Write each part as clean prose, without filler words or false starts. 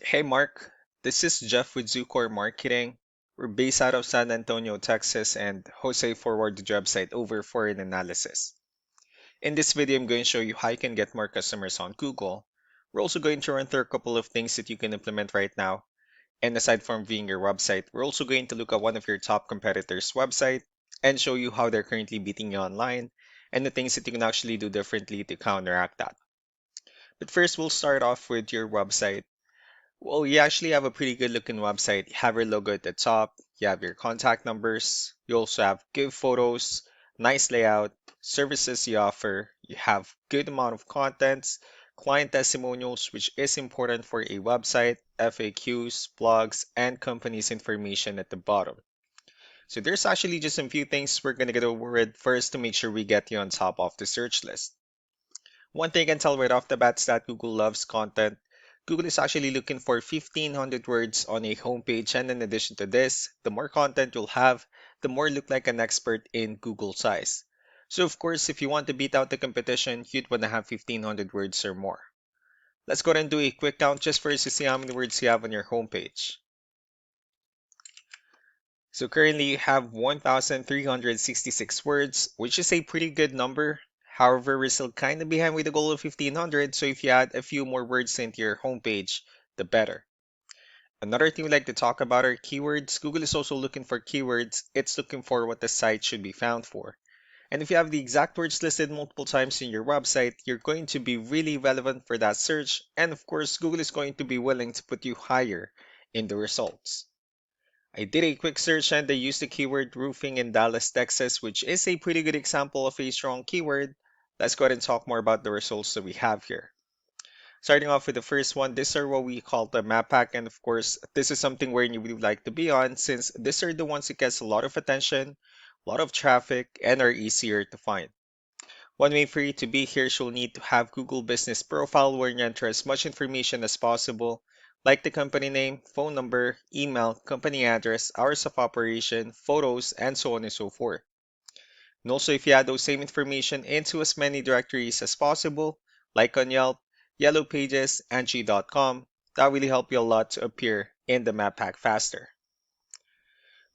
Hey Mark, this is Jeff with Zucore Marketing. We're based out of San Antonio, Texas, and Jose forwarded the website over for an analysis. In this video, I'm going to show you how you can get more customers on Google. We're also going to run through a couple of things that you can implement right now. And aside from viewing your website, we're also going to look at one of your top competitors' website and show you how they're currently beating you online and the things that you can actually do differently to counteract that. But first, we'll start off with your website. Well, you actually have a pretty good looking website. You have your logo at the top, you have your contact numbers, you also have good photos, nice layout, services you offer, you have good amount of contents, client testimonials, which is important for a website, FAQs, blogs, and companies information at the bottom. So there's actually just a few things we're gonna get over with first to make sure we get you on top of the search list. One thing I can tell right off the bat is that Google loves content. Google is actually looking for 1,500 words on a homepage, and in addition to this, the more content you'll have, the more you look like an expert in Google size. So of course, if you want to beat out the competition, you'd want to have 1,500 words or more. Let's go ahead and do a quick count just for us to see how many words you have on your homepage. So currently you have 1,366 words, which is a pretty good number. However, we're still kind of behind with the goal of 1,500, so if you add a few more words into your homepage, the better. Another thing we like to talk about are keywords. Google is also looking for keywords. It's looking for what the site should be found for. And if you have the exact words listed multiple times in your website, you're going to be really relevant for that search. And of course, Google is going to be willing to put you higher in the results. I did a quick search and I used the keyword roofing in Dallas, Texas, which is a pretty good example of a strong keyword. Let's go ahead and talk more about the results that we have here. Starting off with the first one, these are what we call the map pack, and of course, this is something where you would like to be on since these are the ones that gets a lot of attention, a lot of traffic, and are easier to find. One way for you to be here is you'll need to have Google Business Profile where you enter as much information as possible, like the company name, phone number, email, company address, hours of operation, photos, and so on and so forth. And also, if you add those same information into as many directories as possible, like on Yelp, Yellow Pages, Angie.com, that really help you a lot to appear in the map pack faster.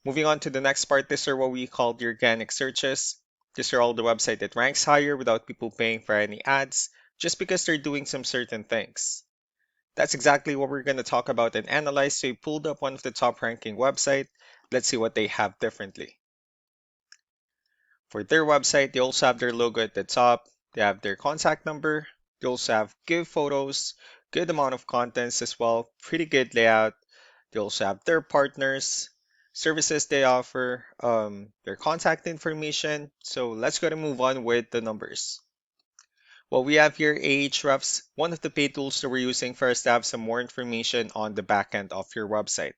Moving on to the next part, these are what we call the organic searches. These are all the website that ranks higher without people paying for any ads, just because they're doing some certain things. That's exactly what we're going to talk about and analyze. So we pulled up one of the top ranking website. Let's see what they have differently. For their website, they also have their logo at the top. They have their contact number. They also have good photos, good amount of contents as well, pretty good layout. They also have their partners, services they offer, their contact information. So let's go to move on with the numbers. Well, we have here Ahrefs, one of the paid tools that we're using for us to have some more information on the backend of your website.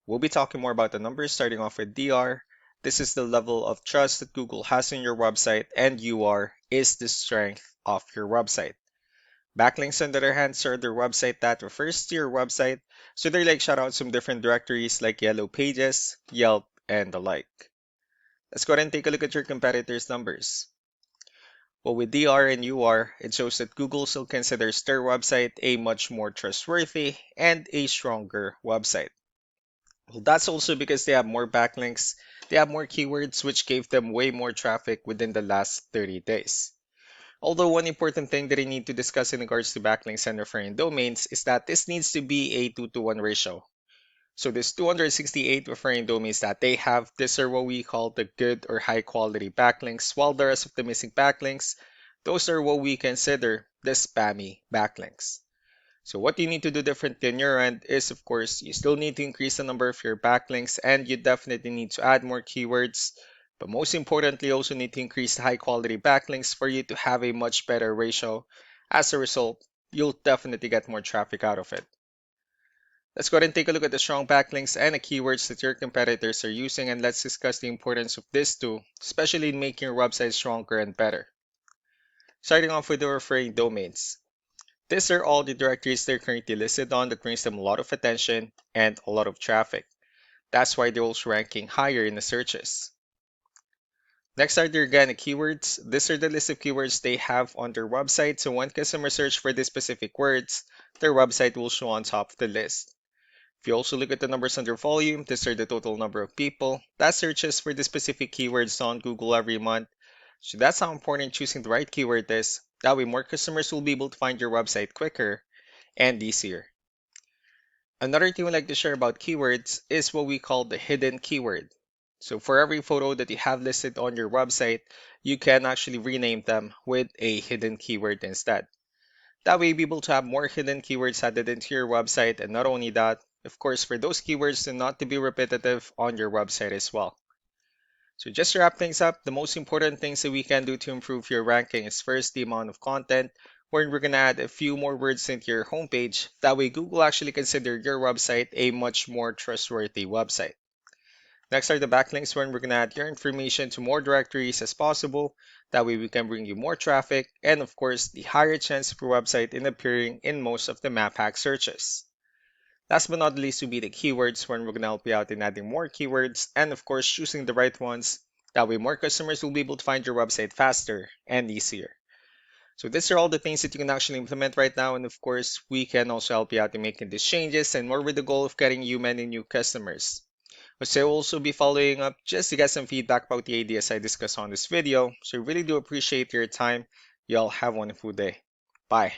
We'll be talking more about the numbers starting off with DR. This is the level of trust that Google has in your website, and UR is the strength of your website. Backlinks, on the other hand, are their website that refers to your website, so they're like shoutouts from different directories like Yellow Pages, Yelp, and the like. Let's go ahead and take a look at your competitors' numbers. Well, with DR and UR, it shows that Google still considers their website a much more trustworthy and a stronger website. Well, that's also because they have more backlinks, they have more keywords, which gave them way more traffic within the last 30 days. Although one important thing that I need to discuss in regards to backlinks and referring domains is that this needs to be a 2-to-1 ratio. So this 268 referring domains that they have, these are what we call the good or high quality backlinks, while the rest of the missing backlinks, those are what we consider the spammy backlinks. So what you need to do differently on your end is, of course, you still need to increase the number of your backlinks and you definitely need to add more keywords. But most importantly, you also need to increase the high quality backlinks for you to have a much better ratio. As a result, you'll definitely get more traffic out of it. Let's go ahead and take a look at the strong backlinks and the keywords that your competitors are using, and let's discuss the importance of this too, especially in making your website stronger and better. Starting off with the referring domains. These are all the directories they're currently listed on that brings them a lot of attention and a lot of traffic. That's why they're also ranking higher in the searches. Next are the organic keywords. These are the list of keywords they have on their website, so when customers search for these specific words, their website will show on top of the list. If you also look at the numbers under volume, these are the total number of people that searches for the specific keywords on Google every month. So that's how important choosing the right keyword is. That way more customers will be able to find your website quicker and easier. Another thing we like to share about keywords is what we call the hidden keyword. So for every photo that you have listed on your website, you can actually rename them with a hidden keyword instead. That way you'll be able to have more hidden keywords added into your website, and not only that, of course, for those keywords to not to be repetitive on your website as well. So just to wrap things up, the most important things that we can do to improve your ranking is first the amount of content, where we're gonna add a few more words into your homepage. That way Google actually consider your website a much more trustworthy website. Next are the backlinks, where we're gonna add your information to more directories as possible. That way we can bring you more traffic and of course the higher chance of your website in appearing in most of the map hack searches. Last but not least will be the keywords, when we're going to help you out in adding more keywords and of course choosing the right ones. That way more customers will be able to find your website faster and easier. So these are all the things that you can actually implement right now, and of course we can also help you out in making these changes and more with the goal of getting you many new customers. So I'll also be following up just to get some feedback about the ideas I discussed on this video. So I really do appreciate your time. Y'all have a wonderful day. Bye.